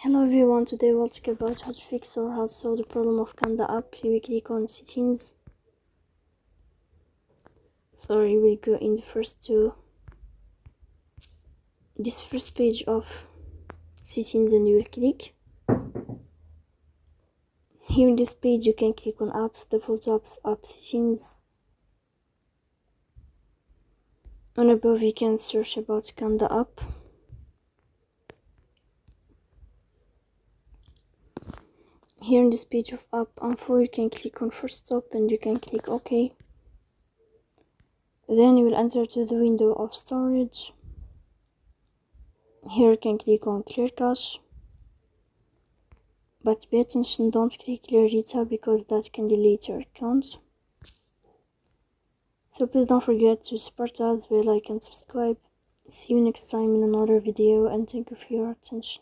Hello everyone, today we'll talk about how to fix or how to solve the problem of Qanda app. Here we click on settings. Sorry, we'll go in this first page of settings and you will click. Here in this page you can click on apps, default apps, app settings. On above you can search about Qanda app. Here in this page of app info you can click on first stop and you can click OK. Then you will enter to the window of storage. Here you can click on clear cache, but pay attention, don't click clear data because that can delete your account. So please don't forget to support us by like and subscribe. See you next time in another video and thank you for your attention.